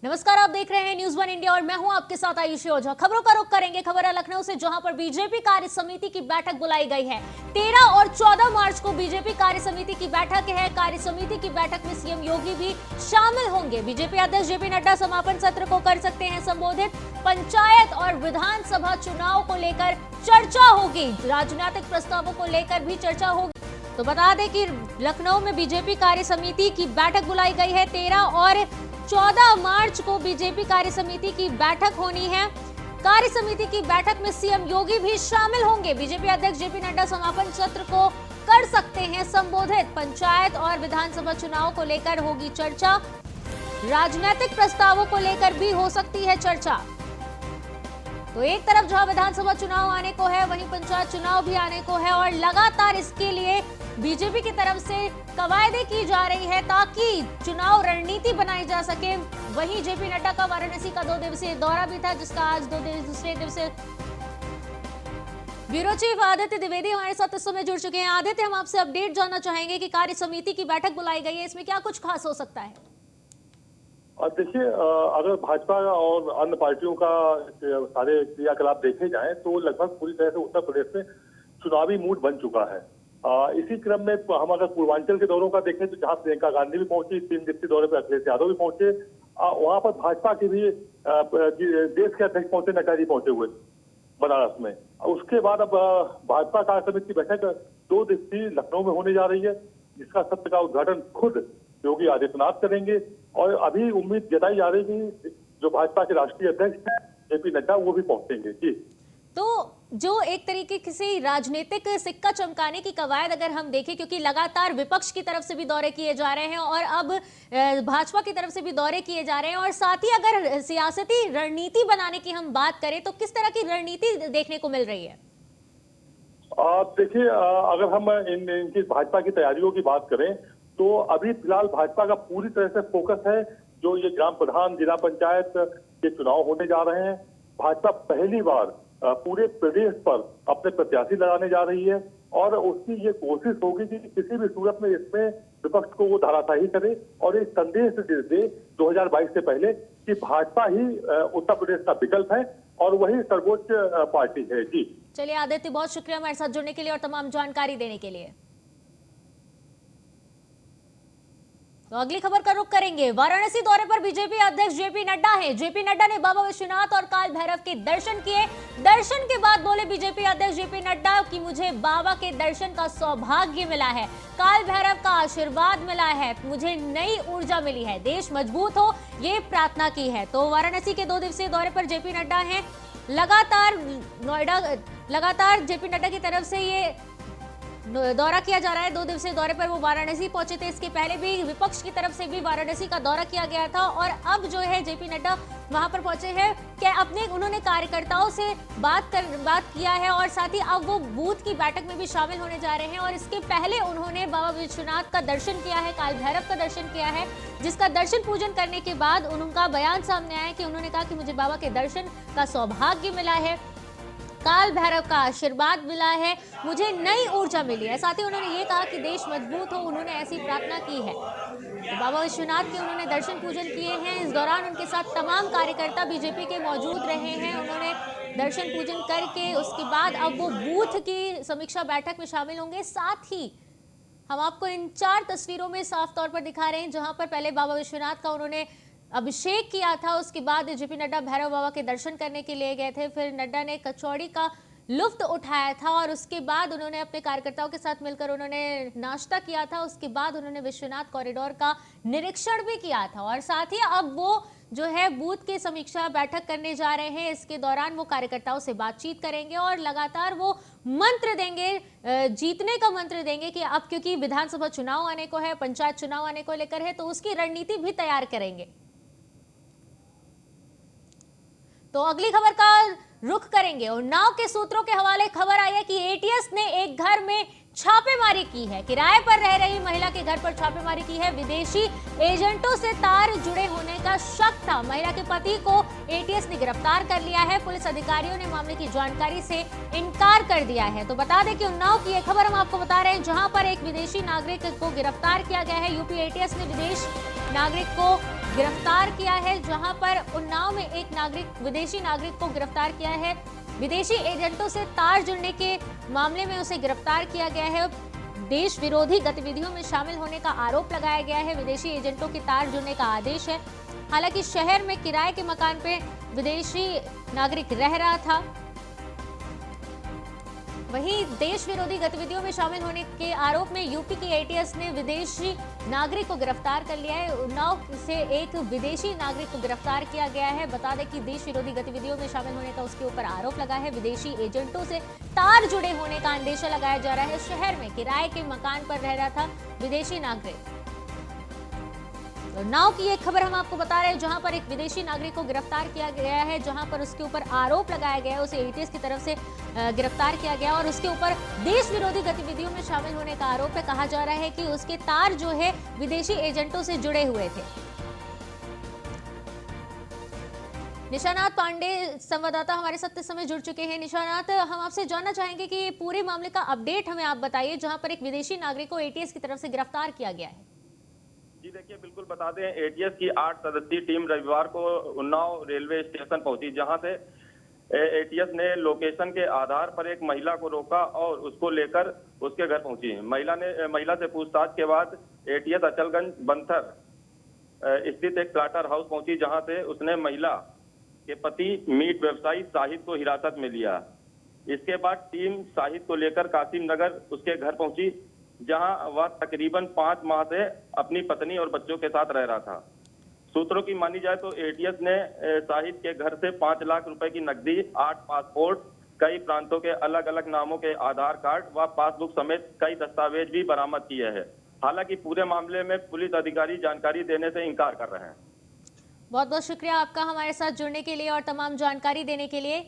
नमस्कार, आप देख रहे हैं न्यूज़ वन इंडिया और मैं हूं आपके साथ आयुषी ओझा। खबरों का रुख करेंगे। खबर है लखनऊ से, जहां पर बीजेपी कार्य समिति की बैठक बुलाई गई है। 13 और 14 मार्च को बीजेपी कार्य समिति की बैठक है। कार्य समिति की बैठक में सीएम योगी भी शामिल होंगे। बीजेपी अध्यक्ष जेपी नड्डा समापन सत्र को कर सकते हैं संबोधित। पंचायत और विधानसभा चुनाव को लेकर चर्चा होगी। राजनीतिक प्रस्तावों को लेकर भी चर्चा होगी। तो बता दें कि लखनऊ में बीजेपी कार्य समिति की बैठक बुलाई गई है। 13 और 14 मार्च को बीजेपी कार्य समिति की बैठक होनी है। कार्य समिति की बैठक में सीएम योगी भी शामिल होंगे। बीजेपी अध्यक्ष जेपी नड्डा समापन सत्र को कर सकते हैं संबोधित। पंचायत और विधानसभा चुनाव को लेकर होगी चर्चा। राजनीतिक प्रस्तावों को लेकर भी हो सकती है चर्चा। तो एक तरफ जहां विधानसभा चुनाव आने को है, वहीं पंचायत चुनाव भी आने को है और लगातार इसके लिए बीजेपी की तरफ से कवायदें की जा रही है ताकि चुनाव रणनीति बनाई जा सके। वहीं जेपी नड्डा का वाराणसी का 2 दिवसीय दौरा भी था, जिसका आज दूसरे दिवसीय। ब्यूरो चीफ आदित्य द्विवेदी हमारे साथ इस समय जुड़ चुके हैं। आदित्य, हम आपसे अपडेट जानना चाहेंगे कि कार्य समिति की बैठक बुलाई गई है, इसमें क्या कुछ खास हो सकता है? देखिए, अगर भाजपा और अन्य पार्टियों का सारे क्रियाकलाप देखे जाएं तो लगभग पूरी तरह से उत्तर प्रदेश में चुनावी मूड बन चुका है। इसी क्रम में हम अगर पूर्वांचल के दौरों का देखें तो जहां प्रियंका गांधी भी पहुंची, 3 दिवसीय दौरे पर अखिलेश यादव भी पहुंचे, वहां पर भाजपा के भी देश के अध्यक्ष पहुंचे, नड्डा जी पहुंचे हुए बनारस में। उसके बाद अब भाजपा कार्य समिति की बैठक 2 दिवसीय लखनऊ में होने जा रही है, जिसका सत्र का उद्घाटन खुद योगी आदित्यनाथ करेंगे। और अभी उम्मीद जताई जा रही है कि जो भाजपा के राष्ट्रीय अध्यक्ष जेपी नड्डा वो भी पहुंचेंगे। जी, तो जो एक तरीके से राजनीतिक सिक्का चमकाने की कवायद अगर हम देखें, क्योंकि लगातार विपक्ष की तरफ से भी दौरे किए जा रहे हैं और अब भाजपा की तरफ से भी दौरे किए जा रहे हैं, और साथ ही अगर सियासती रणनीति बनाने की हम बात करें तो किस तरह की रणनीति देखने को मिल रही है? देखिए, अगर हम इनकी भाजपा की तैयारियों की बात करें तो अभी फिलहाल भाजपा का पूरी तरह से फोकस है जो ये ग्राम प्रधान, जिला पंचायत के चुनाव होने जा रहे हैं। भाजपा पहली बार पूरे प्रदेश पर अपने प्रत्याशी लगाने जा रही है और उसकी ये कोशिश होगी कि किसी भी सूरत में इसमें विपक्ष को वो धराशायी करे और एक संदेश दे 2022 से पहले कि भाजपा ही उत्तर प्रदेश का विकल्प है और वही सर्वोच्च पार्टी है। जी, चलिए आदित्य, बहुत शुक्रिया हमारे साथ जुड़ने के लिए और तमाम जानकारी देने के लिए। तो अगली खबर का रुख करेंगे। वाराणसी दौरे पर बीजेपी अध्यक्ष जेपी नड्डा हैं। जेपी नड्डा ने बाबा विश्वनाथ और काल भैरव के दर्शन किए। दर्शन के बाद बोले बीजेपी अध्यक्ष जेपी नड्डा कि मुझे बाबा के दर्शन का सौभाग्य मिला है, काल भैरव का आशीर्वाद मिला है, मुझे नई ऊर्जा मिली है, देश मजबूत हो, ये प्रार्थना की है। तो वाराणसी के 2 दिवसीय दौरे पर जेपी नड्डा हैं। लगातार जेपी नड्डा की तरफ से ये दौरा किया जा रहा है। 2 दिवसीय दौरे पर वो वाराणसी पहुंचे थे। इसके पहले भी विपक्ष की तरफ से भी वाराणसी का दौरा किया गया था और अब जो है जेपी नड्डा वहां पर पहुंचे हैं। क्या उन्होंने कार्यकर्ताओं से बात किया है और साथ ही अब वो बूथ की बैठक में भी शामिल होने जा रहे हैं। और इसके पहले उन्होंने बाबा विश्वनाथ का दर्शन किया है, काल भैरव का दर्शन किया है, जिसका दर्शन पूजन करने के बाद उनका बयान सामने आया कि उन्होंने कहा कि मुझे बाबा के दर्शन का सौभाग्य मिला है, काल भैरव का आशीर्वाद मिला है, मुझे नई ऊर्जा मिली है। साथ ही उन्होंने ये कहा कि देश मजबूत हो, उन्होंने ऐसी प्रार्थना की है। तो बाबा विश्वनाथ के उन्होंने दर्शन पूजन किए हैं। इस दौरान उनके साथ तमाम कार्यकर्ता बीजेपी के मौजूद रहे हैं। उन्होंने दर्शन पूजन करके उसके बाद अब वो बूथ की समीक्षा बैठक में शामिल होंगे। साथ ही हम आपको इन 4 तस्वीरों में साफ तौर पर दिखा रहे हैं, जहां पर पहले बाबा विश्वनाथ का उन्होंने अभिषेक किया था, उसके बाद जेपी नड्डा भैरव बाबा के दर्शन करने के लिए गए थे। फिर नड्डा ने कचौड़ी का लुफ्त उठाया था और उसके बाद उन्होंने अपने कार्यकर्ताओं के साथ मिलकर उन्होंने नाश्ता किया था। उसके बाद उन्होंने विश्वनाथ कॉरिडोर का निरीक्षण भी किया था और साथ ही अब वो जो है बूथ की समीक्षा बैठक करने जा रहे हैं। इसके दौरान वो कार्यकर्ताओं से बातचीत करेंगे और लगातार वो मंत्र देंगे, जीतने का मंत्र देंगे कि अब क्योंकि विधानसभा चुनाव आने को है, पंचायत चुनाव आने को लेकर है, तो उसकी रणनीति भी तैयार करेंगे। तो अगली खबर का रुख करेंगे और नाव के सूत्रों के हवाले खबर आई है कि एटीएस ने एक घर में छापेमारी की है। किराए पर रह रही महिला के घर पर छापेमारी की है। विदेशी एजेंटों से तार जुड़े होने का शक था। महिला के पति को एटीएस ने गिरफ्तार कर लिया है। पुलिस अधिकारियों ने मामले की जानकारी से इनकार कर दिया है। तो बता दें कि उन्नाव की यह खबर हम आपको बता रहे हैं, जहां पर एक विदेशी नागरिक को गिरफ्तार किया गया है। यूपी एटीएस ने विदेश नागरिक को गिरफ्तार किया है, जहां पर उन्नाव में एक विदेशी नागरिक को गिरफ्तार किया है। विदेशी एजेंटों से तार जुड़ने के मामले में उसे गिरफ्तार किया गया है। देश विरोधी गतिविधियों में शामिल होने का आरोप लगाया गया है। विदेशी एजेंटों के तार जुड़ने का आदेश है। हालांकि शहर में किराए के मकान पे विदेशी नागरिक रह रहा था। वहीं देश विरोधी गतिविधियों में शामिल होने के आरोप में यूपी के एटीएस ने विदेशी नागरिक को गिरफ्तार कर लिया है। उन्नाव से एक विदेशी नागरिक को गिरफ्तार किया गया है। बता दें कि देश विरोधी गतिविधियों में शामिल होने का उसके ऊपर आरोप लगा है। विदेशी एजेंटों से तार जुड़े होने का अंदेशा लगाया जा रहा है। शहर में किराए के मकान पर रह रहा था विदेशी नागरिक। उन्नाव की एक खबर हम आपको बता रहे हैं, जहां पर एक विदेशी नागरिक को गिरफ्तार किया गया है, जहां पर उसके ऊपर आरोप लगाया गया है। उसे एटीएस की तरफ से गिरफ्तार किया गया और उसके ऊपर देश विरोधी गतिविधियों में शामिल होने का आरोप है। कहा जा रहा है कि उसके तार जो है विदेशी एजेंटों से जुड़े हुए थे। निशानाथ पांडे संवाददाता हमारे साथ इस समय जुड़ चुके हैं। निशानाथ, हम आपसे जानना चाहेंगे कि ये पूरे मामले का अपडेट हमें आप बताइए, जहां पर एक विदेशी नागरिक को एटीएस की तरफ से गिरफ्तार किया गया है। जी देखिए, बिल्कुल बता दें, एटीएस की 8 सदस्यीय टीम रविवार को उन्नाव रेलवे स्टेशन पहुंची, जहां से एटीएस ने लोकेशन के आधार पर एक महिला को रोका और उसको लेकर उसके घर पहुंची। महिला से पूछताछ के बाद एटीएस अचलगंज बंथर स्थित एक स्लाटर हाउस पहुंची, जहां से उसने महिला के पति मीट व्यवसायी शाहिद को हिरासत में लिया। इसके बाद टीम शाहिद को लेकर कासिम नगर उसके घर पहुंची, जहां वह तकरीबन 5 माह से अपनी पत्नी और बच्चों के साथ रह रहा था। सूत्रों की मानी जाए तो एटीएस ने शाहिद के घर से 5 लाख रुपए की नकदी, 8 पासपोर्ट, कई प्रांतों के अलग अलग नामों के आधार कार्ड व पासबुक समेत कई दस्तावेज भी बरामद किए हैं। हालांकि पूरे मामले में पुलिस अधिकारी जानकारी देने से इंकार कर रहे हैं। बहुत बहुत शुक्रिया आपका हमारे साथ जुड़ने के लिए और तमाम जानकारी देने के लिए।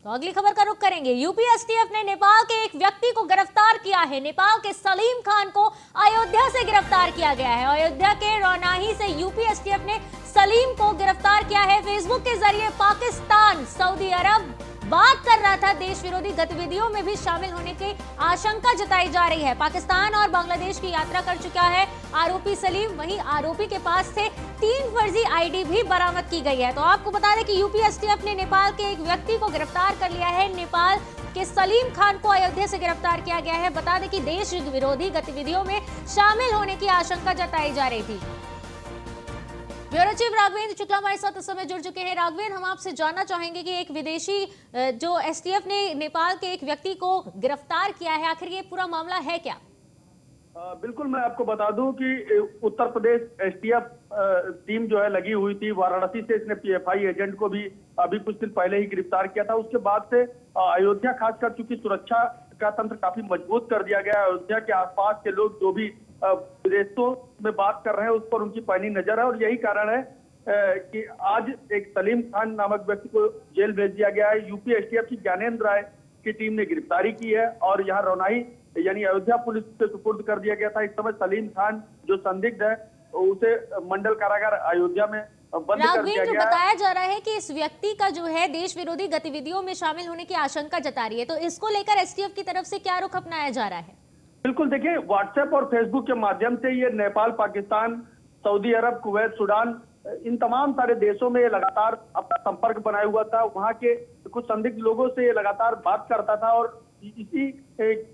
तो अगली खबर का रुख करेंगे। यूपी एसटीएफ ने नेपाल के एक व्यक्ति को गिरफ्तार किया है। नेपाल के सलीम खान को अयोध्या से गिरफ्तार किया गया है। अयोध्या के रौनाही से यूपी एसटीएफ ने सलीम को गिरफ्तार किया है। फेसबुक के जरिए पाकिस्तान, सऊदी अरब बात कर रहा था। देश विरोधी गतिविधियों में भी शामिल होने की आशंका जताई जा रही है। पाकिस्तान और बांग्लादेश की यात्रा कर चुका है आरोपी सलीम। वहीं आरोपी के पास से 3 फर्जी आईडी भी बरामद की गई है। तो आपको बता दें कि यूपी एसटीएफ ने नेपाल के एक व्यक्ति को गिरफ्तार कर लिया है। नेपाल के सलीम खान को अयोध्या से गिरफ्तार किया गया है। बता दें कि देश विरोधी गतिविधियों में शामिल होने की आशंका जताई जा रही थी। ब्यूरो चीफ राघवेंद्र शुक्ला हमारे साथ इस समय जुड़ चुके हैं। राघवेंद्र, हम आपसे जानना चाहेंगे कि एक विदेशी जो एसटीएफ ने नेपाल के एक व्यक्ति को गिरफ्तार किया है, आखिर ये पूरा मामला है क्या? बिल्कुल, मैं आपको बता दूं कि उत्तर प्रदेश एसटीएफ टीम जो है लगी हुई थी वाराणसी से। इसने पीएफआई एजेंट को भी अभी कुछ दिन पहले ही गिरफ्तार किया था। उसके बाद से अयोध्या, खासकर चूंकि सुरक्षा का तंत्र काफी मजबूत कर दिया गया है, अयोध्या के आसपास के लोग जो भी विदेशों में बात कर रहे हैं उस पर उनकी पैनी नजर है। और यही कारण है कि आज एक सलीम खान नामक व्यक्ति को जेल भेज दिया गया है। यूपी एसटीएफ की ज्ञानेंद्र राय की टीम ने गिरफ्तारी की है और यहाँ रौनाही यानी अयोध्या पुलिस से सुपुर्द कर दिया गया था। इस समय सलीम खान जो संदिग्ध है उसे मंडल कारागार अयोध्या में बंद कर दिया गया है। बताया जा रहा है कि इस व्यक्ति का जो है देश विरोधी गतिविधियों में शामिल होने की आशंका जता रही है, तो इसको लेकर एसटीएफ की तरफ से क्या रुख अपनाया जा रहा है? बिल्कुल, देखिए, व्हाट्सएप और फेसबुक के माध्यम से ये नेपाल, पाकिस्तान, सऊदी अरब, कुवैत, सूडान, इन तमाम सारे देशों में ये लगातार अपना संपर्क बनाए हुआ था। वहां के कुछ संदिग्ध लोगों से ये लगातार बात करता था और इसी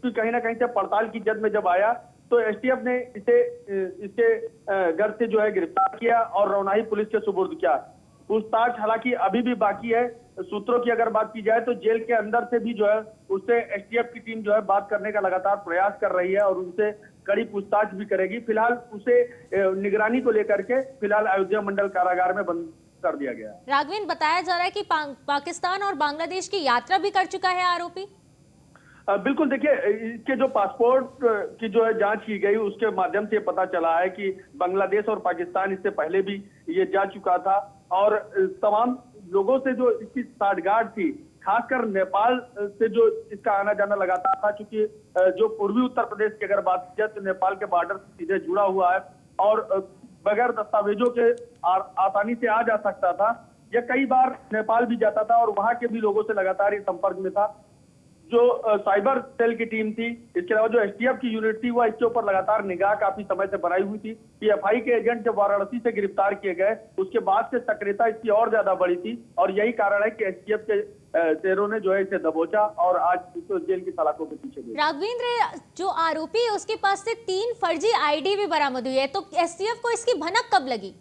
कहीं ना कहीं से पड़ताल की जद में जब आया तो एसटीएफ ने इसके घर से जो है गिरफ्तार किया और रौनाही पुलिस के सुपुर्द किया। पूछताछ हालांकि अभी भी बाकी है। सूत्रों की अगर बात की जाए तो जेल के अंदर से भी जो है उससे एसटीएफ की टीम जो है बात करने का लगातार प्रयास कर रही है और उनसे कड़ी पूछताछ भी करेगी। फिलहाल उसे निगरानी को लेकर के फिलहाल अयोध्या मंडल कारागार में बंद कर दिया गया। राघवेंद्र, बताया जा रहा है कि पाकिस्तान और बांग्लादेश की यात्रा भी कर चुका है आरोपी। बिल्कुल, देखिए, इसके जो पासपोर्ट की जो है जांच की गई उसके माध्यम से पता चला है कि बांग्लादेश और पाकिस्तान इससे पहले भी ये जा चुका था और तमाम लोगों से जो इसकी साठगांठ थी, खासकर नेपाल से जो इसका आना जाना लगातार था, क्योंकि जो पूर्वी उत्तर प्रदेश की अगर बात की जाए तो नेपाल के बॉर्डर से सीधे जुड़ा हुआ है और बगैर दस्तावेजों के आसानी से आ जा सकता था। यह कई बार नेपाल भी जाता था और वहां के भी लोगों से लगातार ये संपर्क में था। जो साइबर सेल की टीम थी, इसके अलावा जो एसटीएफ की यूनिट थी, वह इसके ऊपर लगातार निगाह काफी समय से बनाई हुई थी। पीएफआई के एजेंट जब वाराणसी से गिरफ्तार किए गए, उसके बाद से सक्रियता इसकी और ज्यादा बढ़ी थी और यही कारण है कि एसटीएफ के शेरों ने जो है इसे दबोचा और आज इसको जेल की सलाखों के पीछे गए। राघवेंद्र, जो आरोपी है उसके पास से 3 फर्जी आईडी भी बरामद हुई है, तो एसटीएफ को इसकी भनक कब लगी?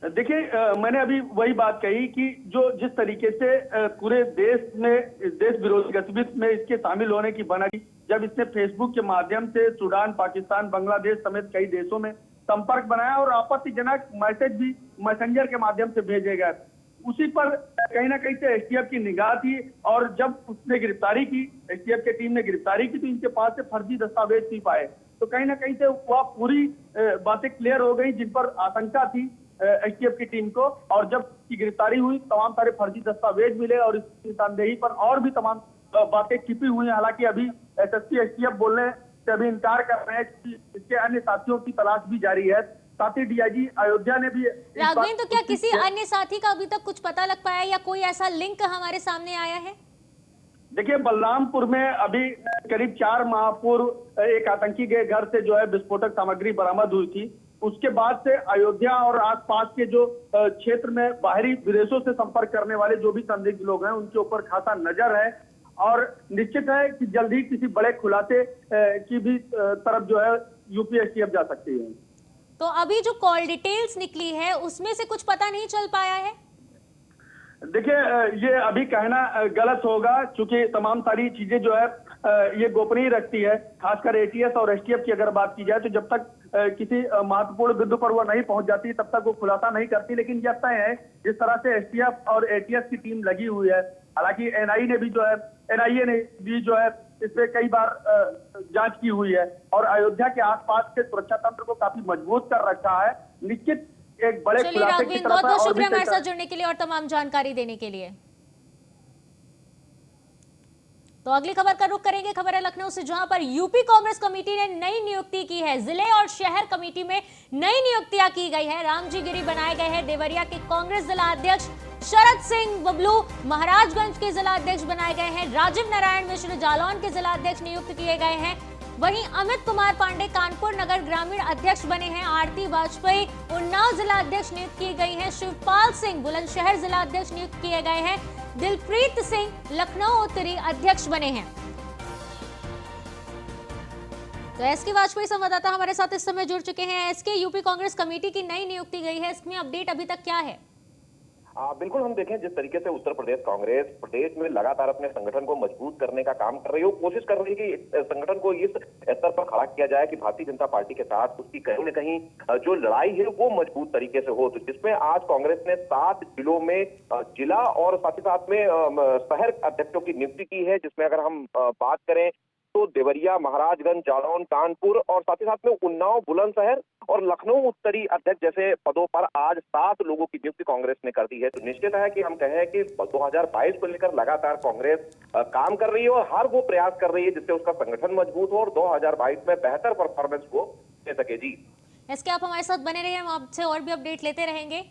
देखिए, मैंने अभी वही बात कही कि जो जिस तरीके से पूरे देश में देश विरोधी गतिविधि में इसके शामिल होने की भनक, जब इसने फेसबुक के माध्यम से सूडान, पाकिस्तान, बांग्लादेश समेत कई देशों में संपर्क बनाया और आपत्तिजनक मैसेज भी मैसेंजर के माध्यम से भेजे गए, उसी पर कहीं ना कहीं से एसटीएफ की निगाह थी। और जब उसने गिरफ्तारी की, एसटीएफ की टीम ने गिरफ्तारी की, तो इनके पास से फर्जी दस्तावेज भी पाए। तो कहीं ना कहीं से वह पूरी बातें क्लियर हो गई जिन पर आशंका थी एसटीएफ की टीम को। और जब की गिरफ्तारी हुई, तमाम सारे फर्जी दस्तावेज मिले और इस निशानदेही पर और भी तमाम बातें छिपी हुई हैं। हालांकि अभी एसएसपी एसटीएफ बोलने से अभी इनकार कर रहे हैं कि इसके अन्य साथियों की तलाश भी जारी है। साथ ही डीआईजी अयोध्या ने भी राघवेंद्र, तो क्या किसी अन्य साथी का अभी तक कुछ पता लग पाया या कोई ऐसा लिंक हमारे सामने आया है? देखिए, बलरामपुर में अभी करीब 4 माह पूर्व एक आतंकी के घर से जो है विस्फोटक सामग्री बरामद हुई थी। उसके बाद से अयोध्या और आसपास के जो क्षेत्र में बाहरी विदेशों से संपर्क करने वाले जो भी संदिग्ध लोग हैं, उनके ऊपर खासा नजर है और निश्चित है कि जल्द ही किसी बड़े खुलासे की भी तरफ जो है यूपी एसटीएफ जा सकती है। तो अभी जो कॉल डिटेल्स निकली है उसमें से कुछ पता नहीं चल पाया है? देखिए, ये अभी कहना गलत होगा, क्योंकि तमाम सारी चीजें जो है ये गोपनीय रखती है। खासकर एटीएस और एसटीएफ की अगर बात की जाए तो जब तक किसी महत्वपूर्ण बिंदु पर वो नहीं पहुंच जाती तब तक वो खुलासा नहीं करती। लेकिन यह तय है जिस तरह से एसटीएफ और एटीएस की टीम लगी हुई है। हालांकि एनआईए ने भी जो है इस पे कई बार जांच की हुई है और अयोध्या के आसपास के सुरक्षा तंत्र को काफी मजबूत कर रखा है। निश्चित एक बड़े खुलासे की तरफ बहुत बहुत शुक्रिया हमारे साथ जुड़ने के लिए और तमाम जानकारी देने के लिए। तो अगली खबर का रुख करेंगे। खबर है लखनऊ से, जहां पर यूपी कांग्रेस कमेटी ने नई नियुक्ति की है। जिले और शहर कमेटी में नई नियुक्तियां की गई है। रामजी गिरी बनाए गए हैं। देवरिया के कांग्रेस जिला अध्यक्ष शरद सिंह बबलू महाराजगंज के जिला अध्यक्ष बनाए गए हैं। राजीव नारायण मिश्र जालौन के जिला अध्यक्ष नियुक्त किए गए हैं। वहीं अमित कुमार पांडे कानपुर नगर ग्रामीण अध्यक्ष बने हैं। आरती वाजपेयी उन्नाव जिला अध्यक्ष नियुक्त की गई हैं। शिवपाल सिंह बुलंदशहर जिला अध्यक्ष नियुक्त किए गए हैं। दिलप्रीत सिंह लखनऊ उत्तरी अध्यक्ष बने हैं। तो एसके वाजपेयी संवाददाता हमारे साथ इस समय जुड़ चुके हैं। एसके, यूपी कांग्रेस कमेटी की नई नियुक्ति गई है, इसमें अपडेट अभी तक क्या है? बिल्कुल, हम देखें जिस तरीके से उत्तर प्रदेश कांग्रेस प्रदेश में लगातार अपने संगठन को मजबूत करने का काम कर रही है, कोशिश कर रही है कि संगठन को इस स्तर पर खड़ा किया जाए कि भारतीय जनता पार्टी के साथ उसकी कहीं न कहीं जो लड़ाई है वो मजबूत तरीके से हो। तो जिसमें आज कांग्रेस ने 7 जिलों में जिला और साथ ही साथ में शहर अध्यक्षों की नियुक्ति की है। जिसमें अगर हम बात करें तो देवरिया, महाराजगंज, जालौन, कानपुर और साथ ही साथ में उन्नाव, बुलंदशहर और लखनऊ उत्तरी अध्यक्ष जैसे पदों पर आज 7 लोगों की नियुक्ति कांग्रेस ने कर दी है। तो निश्चित है कि हम कहें कि 2022 को लेकर लगातार कांग्रेस काम कर रही है और हर वो प्रयास कर रही है जिससे उसका संगठन मजबूत हो और 2022 में बेहतर परफॉर्मेंस को दे सके। जी इसके आप हमारे साथ बने रहिए, हम आपसे और भी अपडेट लेते रहेंगे।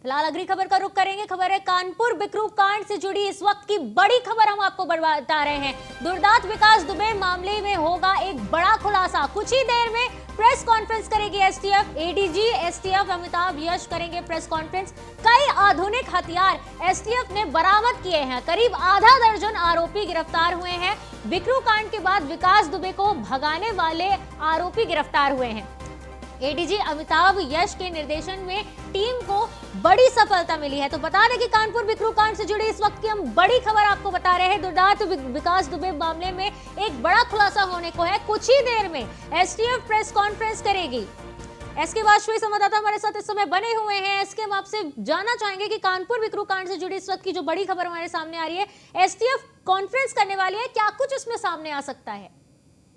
फिलहाल अगली खबर का रुख करेंगे। खबर है कानपुर बिकरू कांड से जुड़ी इस वक्त की बड़ी खबर हम आपको बता रहे हैं। दुर्दांत विकास दुबे मामले में होगा एक बड़ा खुलासा। कुछ ही देर में प्रेस कॉन्फ्रेंस करेगी एसटीएफ। एडीजी एसटीएफ अमिताभ यश करेंगे प्रेस कॉन्फ्रेंस। कई आधुनिक हथियार एसटीएफ ने बरामद किए हैं। करीब आधा दर्जन आरोपी गिरफ्तार हुए हैं। बिकरू कांड के बाद विकास दुबे को भगाने वाले आरोपी गिरफ्तार हुए हैं। एडीजी अमिताभ यश के निर्देशन में टीम को बड़ी सफलता मिली है। तो बता दें कि कानपुर बिकरू कांड से जुड़ी इस वक्त की हम बड़ी खबर आपको बता रहे हैं। दुर्दांत विकास दुबे मामले में एक बड़ा खुलासा होने को है। कुछ ही देर में एसटीएफ प्रेस कॉन्फ्रेंस करेगी। एसके वाजपेयी संवाददाता हमारे साथ इस समय बने हुए हैं। एसके, हम आपसे जानना चाहेंगे कि कानपुर बिकरू कांड से जुड़ी इस वक्त की जो बड़ी खबर हमारे सामने आ रही है, एसटीएफ कॉन्फ्रेंस करने वाली है, क्या कुछ इसमें सामने आ सकता है?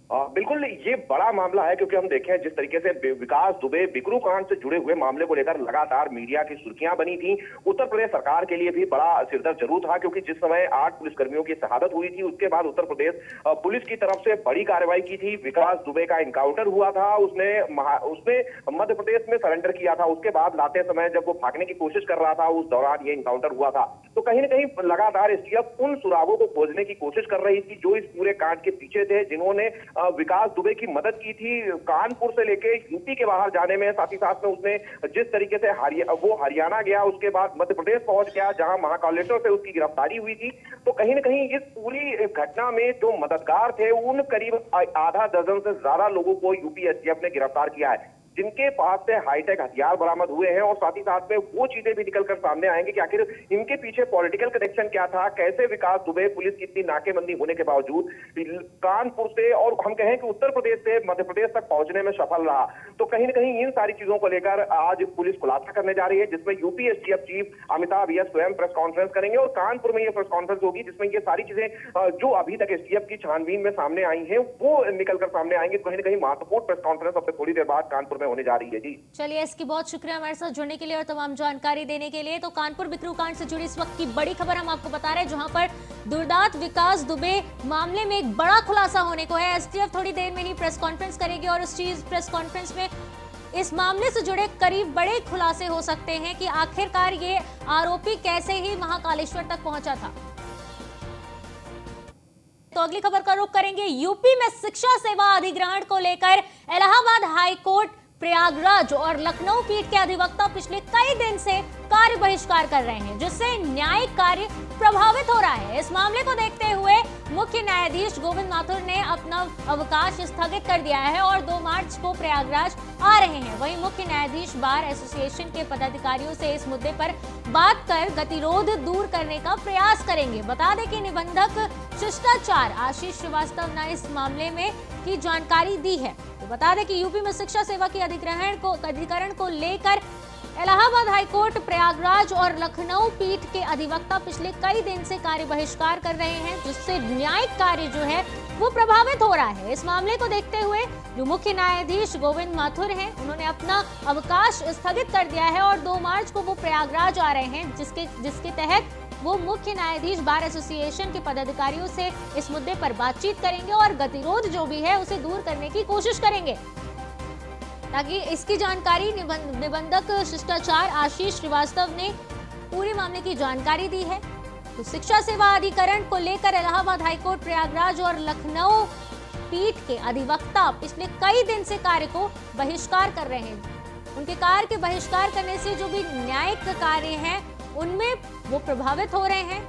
बिल्कुल ये बड़ा मामला है, क्योंकि हम देखें जिस तरीके से विकास दुबे बिकरू कांड से जुड़े हुए मामले को लेकर लगातार मीडिया की सुर्खियां बनी थी। उत्तर प्रदेश सरकार के लिए भी बड़ा सिरदर्द जरूर था, क्योंकि जिस समय 8 पुलिसकर्मियों की शहादत हुई थी उसके बाद उत्तर प्रदेश पुलिस की तरफ से बड़ी कार्रवाई की थी। विकास दुबे का इनकाउंटर हुआ था, उसने मध्य प्रदेश में सरेंडर किया था। उसके बाद लाते समय जब वो भागने की कोशिश कर रहा था, उस दौरान ये इनकाउंटर हुआ था। तो कहीं ना कहीं लगातार एसटीएफ उन सुरागों को खोजने की कोशिश कर रही थी जो इस पूरे कांड के पीछे थे, जिन्होंने विकास दुबे की मदद की थी कानपुर से लेके यूपी के बाहर जाने में। साथ ही साथ में उसने जिस तरीके से वो हरियाणा गया, उसके बाद मध्य प्रदेश पहुंच गया जहां महाकालेश्वर से उसकी गिरफ्तारी हुई थी। तो कहीं ना कहीं इस पूरी घटना में जो मददगार थे उन करीब आधा दर्जन से ज्यादा लोगों को यूपी एसटीएफ ने गिरफ्तार किया है, जिनके पास से हाईटेक हथियार बरामद हुए हैं। और साथ ही साथ में वो चीजें भी निकलकर सामने आएंगी कि आखिर इनके पीछे पॉलिटिकल कनेक्शन क्या था, कैसे विकास दुबे पुलिस की इतनी नाकेबंदी होने के बावजूद कानपुर से और हम कहें कि उत्तर प्रदेश से मध्य प्रदेश तक पहुंचने में सफल रहा। तो कहीं ना कहीं इन सारी चीजों को लेकर आज पुलिस खुलासा करने जा रही है, जिसमें UP STF chief Amitabh yes स्वयं प्रेस कॉन्फ्रेंस करेंगे और कानपुर में यह प्रेस कॉन्फ्रेंस होगी, जिसमें ये सारी चीजें जो अभी तक एसटीएफ की छानबीन में सामने आई है वो निकलकर सामने आएंगी। कहीं ना कहीं महत्वपूर्ण प्रेस कॉन्फ्रेंस अब थोड़ी देर बाद कानपुर में होने जा रही है। जी चलिए, इसकी बहुत शुक्रिया हमारे साथ जुड़ने के लिए और तमाम जानकारी देने के लिए। तो कानपुर बिकरू कांड से जुड़ी इस वक्त की बड़ी खबर हम आपको बता रहे हैं, जहां पर दुर्दांत विकास दुबे मामले में एक बड़ा खुलासा होने को है। एसटीएफ थोड़ी देर में ही प्रेस कॉन्फ्रेंस करेगी और उस प्रेस कॉन्फ्रेंस में इस मामले से जुड़े करीब बड़े खुलासे हो सकते हैं कि आखिरकार ये आरोपी कैसे ही महाकालेश्वर तक पहुंचा था। तो अगली खबर का रुख करेंगे। यूपी में शिक्षा सेवा अधिग्रहण को लेकर इलाहाबाद हाई कोर्ट, प्रयागराज और लखनऊ पीठ के अधिवक्ता पिछले कई दिन से कार्य बहिष्कार कर रहे हैं, जिससे न्यायिक कार्य प्रभावित हो रहा है। इस मामले को देखते हुए मुख्य न्यायाधीश गोविंद माथुर ने अपना अवकाश स्थगित कर दिया है और 2 मार्च को प्रयागराज आ रहे हैं। वहीं मुख्य न्यायाधीश बार एसोसिएशन के पदाधिकारियों से इस मुद्दे पर बात कर गतिरोध दूर करने का प्रयास करेंगे। बता दें कि निबंधक शिष्टाचार आशीष श्रीवास्तव ने इस मामले में की जानकारी दी है। तो बता दें कि यूपी में शिक्षा सेवा के अधिग्रहण को लेकर इलाहाबाद हाईकोर्ट, प्रयागराज और लखनऊ पीठ के अधिवक्ता पिछले कई दिन से कार्य बहिष्कार कर रहे हैं, जिससे न्यायिक कार्य जो है वो प्रभावित हो रहा है। इस मामले को देखते हुए जो मुख्य न्यायाधीश गोविंद माथुर हैं, उन्होंने अपना अवकाश स्थगित कर दिया है और 2 मार्च को वो प्रयागराज आ रहे हैं, जिसके तहत वो मुख्य न्यायाधीश बार एसोसिएशन के पदाधिकारियों से इस मुद्दे पर बातचीत करेंगे और गतिरोध जो भी है उसे दूर करने की कोशिश करेंगे। ताकि इसकी जानकारी निबंधक शिष्टाचार आशीष श्रीवास्तव ने पूरे मामले की जानकारी दी है। तो शिक्षा सेवा अधिकरण को लेकर इलाहाबाद हाईकोर्ट, प्रयागराज और लखनऊ पीठ के अधिवक्ता पिछले कई दिन से कार्य को बहिष्कार कर रहे हैं। उनके कार्य के बहिष्कार करने से जो भी न्यायिक कार्य हैं उनमें वो प्रभावित हो रहे हैं।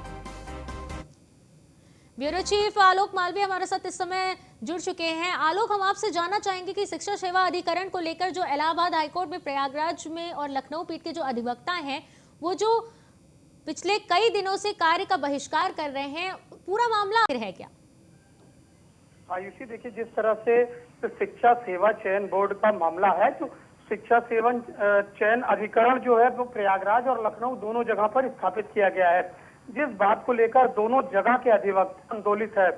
ब्यूरो चीफ आलोक मालवीय हमारे साथ इस समय जुड़ चुके हैं। आलोक, हम आपसे जानना चाहेंगे कि शिक्षा सेवा अधिकरण को लेकर जो इलाहाबाद हाईकोर्ट में, प्रयागराज में और लखनऊ पीठ के जो अधिवक्ता हैं, वो जो पिछले कई दिनों से कार्य का बहिष्कार कर रहे हैं, पूरा मामला है क्या? आयुषी, देखिए, जिस तरह से शिक्षा सेवा चयन बोर्ड का मामला है, तो शिक्षा सेवा चयन अधिकरण जो है वो प्रयागराज और लखनऊ दोनों जगह पर स्थापित किया गया है। जिस बात को लेकर दोनों जगह के अधिवक्ता आंदोलित है।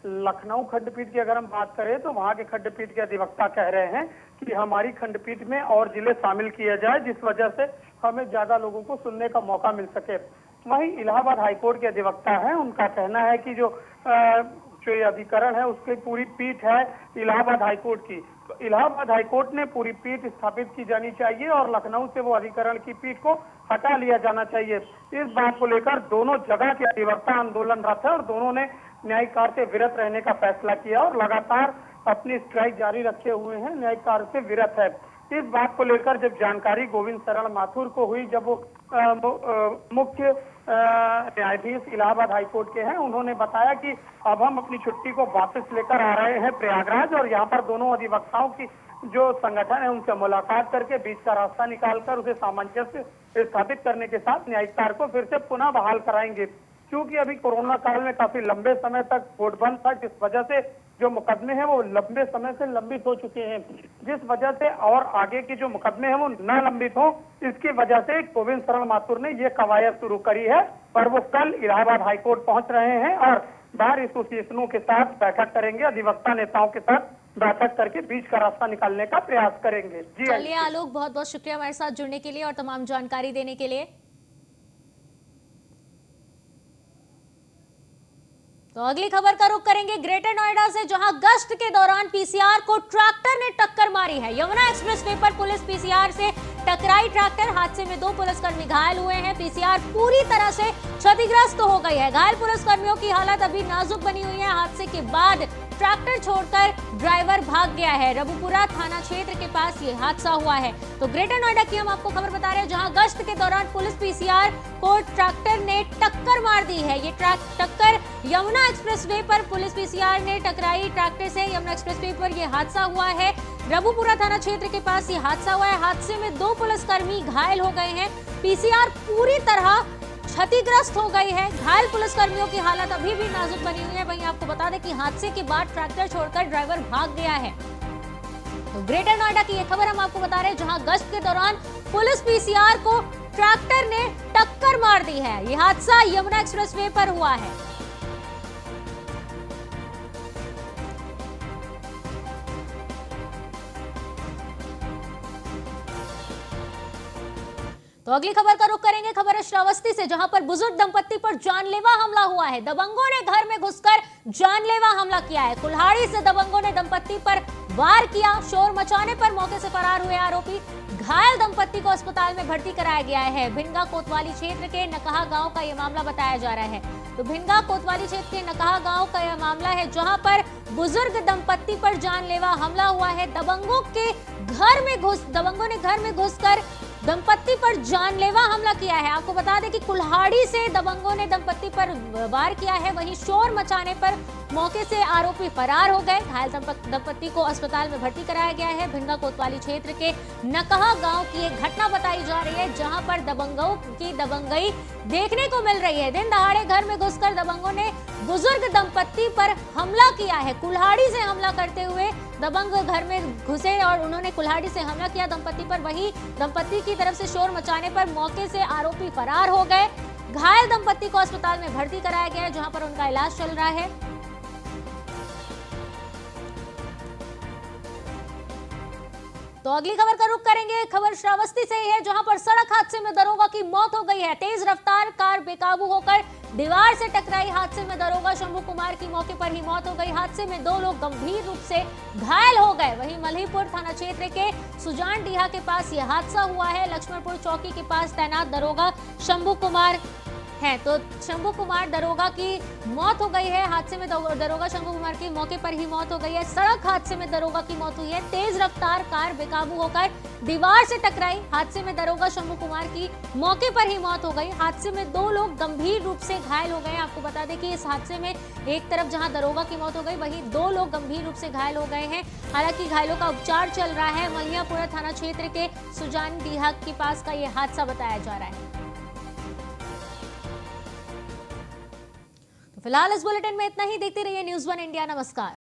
लखनऊ खंडपीठ की अगर हम बात करें तो वहां के खंडपीठ के अधिवक्ता कह रहे हैं कि हमारी खंडपीठ में और जिले शामिल किए जाए, जिस वजह से हमें ज्यादा लोगों को सुनने का मौका मिल सके। वहीं इलाहाबाद हाईकोर्ट के अधिवक्ता हैं, उनका कहना है कि जो ये अधिकरण है उसकी पूरी पीठ है इलाहाबाद हाईकोर्ट की। तो इलाहाबाद हाईकोर्ट ने पूरी पीठ स्थापित की जानी चाहिए और लखनऊ से वो अधिकरण की पीठ को हटा लिया जाना चाहिए। इस बात को लेकर दोनों जगह के अधिवक्ता आंदोलनरत है और दोनों ने न्यायिक कार्य से विरत रहने का फैसला किया और लगातार अपनी स्ट्राइक जारी रखे हुए हैं, न्यायिक कार्य से विरत है। इस बात को लेकर जब जानकारी गोविंद शरण माथुर को हुई, जब वो मुख्य न्यायाधीश इलाहाबाद हाईकोर्ट के हैं, उन्होंने बताया कि अब हम अपनी छुट्टी को वापस लेकर आ रहे हैं प्रयागराज और यहाँ पर दोनों अधिवक्ताओं की जो संगठन है उनसे मुलाकात करके बीच का रास्ता निकालकर उसे सामंजस्य स्थापित करने के साथ न्यायिक कार्य को फिर से पुनः बहाल कराएंगे। क्योंकि अभी कोरोना काल में काफी लंबे समय तक कोर्ट बंद था, जिस वजह से जो मुकदमे हैं वो लंबे समय से लंबित हो चुके हैं, जिस वजह से और आगे के जो मुकदमे हैं वो न लंबित हो, इसकी वजह से गोविंद शरण माथुर ने ये कवायद शुरू करी है और वो कल इलाहाबाद हाईकोर्ट पहुंच रहे हैं और बार एसोसिएशनों के साथ बैठक करेंगे, अधिवक्ता नेताओं के साथ बैठक करके बीच का रास्ता निकालने का प्रयास करेंगे। जी चलिए आलोक, बहुत बहुत शुक्रिया हमारे साथ जुड़ने के लिए और तमाम जानकारी देने के लिए। तो अगली खबर का रुख करेंगे ग्रेटर नोएडा से, जहां गश्त के दौरान पीसीआर को ट्रैक्टर ने टक्कर मारी है। यमुना एक्सप्रेसवे पर पुलिस पीसीआर से टकराई ट्रैक्टर, हादसे में 2 पुलिसकर्मी घायल हुए हैं। पीसीआर पूरी तरह से क्षतिग्रस्त हो गई है। घायल पुलिसकर्मियों की हालत अभी नाजुक बनी हुई है। हादसे के बाद ट्रैक्टर छोड़कर ड्राइवर भाग गया है। रबुपुरा थाना क्षेत्र के पास ये हादसा हुआ है। तो ग्रेटर नोएडा की हम आपको खबर बता रहे हैं, जहां गश्त के दौरान पुलिस पीसीआर को ट्रैक्टर ने टक्कर मार दी है। ये टक्कर यमुना एक्सप्रेसवे पर पुलिस पीसीआर ने टकराई ट्रैक्टर से। यमुना एक्सप्रेसवे पर यह हादसा हुआ है। रबुपुरा थाना क्षेत्र के पास ये हादसा हुआ है। हादसे में 2 पुलिसकर्मी घायल हो गए हैं। पीसीआर पूरी तरह क्षतिग्रस्त हो गई है। घायल पुलिसकर्मियों की हालत अभी भी नाजुक बनी हुई है। वहीं आपको बता दें कि हादसे के बाद ट्रैक्टर छोड़कर ड्राइवर भाग गया है। तो ग्रेटर नोएडा की यह खबर हम आपको बता रहे हैं, जहां गश्त के दौरान पुलिस पीसीआर को ट्रैक्टर ने टक्कर मार दी है। यह हादसा यमुना एक्सप्रेसवे पर हुआ है। तो अगली खबर का रुख करेंगे, खबर है श्रावस्ती से, जहां पर बुजुर्ग दंपत्ति पर जानलेवा हमला हुआ है। दबंगों ने घर में घुसकर जानलेवा हमला किया है। कुल्हाड़ी से दबंगों ने दंपत्ति पर वार किया। शोर मचाने पर मौके से फरार हुए आरोपी। घायल दंपत्ति को अस्पताल में भर्ती कराया गया है। भिनगा कोतवाली क्षेत्र के नकहा गांव का यह मामला बताया जा रहा है। तो भिनगा कोतवाली क्षेत्र के नकहा गांव का यह मामला है, जहां पर बुजुर्ग दंपत्ति पर जानलेवा हमला हुआ है। दबंगों ने घर में घुसकर दंपत्ति पर जानलेवा हमला किया है। आपको बता दें कि कुल्हाड़ी से दबंगों ने दंपत्ति पर वार किया है। वहीं शोर मचाने पर मौके से आरोपी फरार हो गए। घायल दंपत्ति को अस्पताल में भर्ती कराया गया है। भिनगा कोतवाली क्षेत्र के नकहा गांव की एक घटना बताई जा रही है, जहां पर दबंगों की दबंगई देखने को मिल रही है। दिन दहाड़े घर में घुसकर दबंगों ने बुजुर्ग दंपत्ति पर हमला किया है। कुल्हाड़ी से हमला करते हुए दबंग घर में घुसे और उन्होंने कुल्हाड़ी से हमला किया दंपत्ति पर। वहीं दंपत्ति की तरफ से शोर मचाने पर मौके से आरोपी फरार हो गए। घायल दंपत्ति को अस्पताल में भर्ती कराया गया है, जहां पर उनका इलाज चल रहा है। तो अगली खबर का रुख करेंगे, खबर श्रावस्ती से ही है, जहां पर सड़क हादसे में दरोगा की मौत हो गई है। तेज रफ्तार कार बेकाबू होकर दीवार से टकराई। हादसे में दरोगा शंभू कुमार की मौके पर ही मौत हो गई। हादसे में 2 लोग गंभीर रूप से घायल हो गए। वहीं मल्हीपुर थाना क्षेत्र के सुजान डीहा के पास यह हादसा हुआ है। लक्ष्मणपुर चौकी के पास तैनात दरोगा शंभू कुमार हैं। तो शंभू कुमार दरोगा की मौत हो गई है। हादसे में दरोगा शंभू कुमार की मौके पर ही मौत हो गई है। सड़क हादसे में दरोगा की मौत हुई है। तेज रफ्तार कार बेकाबू होकर दीवार से टकराई। हादसे में दरोगा शंभू कुमार की मौके पर ही मौत हो गई। हादसे में 2 लोग गंभीर रूप से घायल हो गए। आपको बता दें कि इस हादसे में एक तरफ जहां दरोगा की मौत हो गई, वहीं 2 लोग गंभीर रूप से घायल हो गए हैं। हालांकि घायलों का उपचार चल रहा है। मलियापुरा थाना क्षेत्र के सुजान डीहा के पास का यह हादसा बताया जा रहा है। फिलहाल इस बुलेटिन में इतना ही। देखते रहिए न्यूज़ 1 इंडिया। नमस्कार।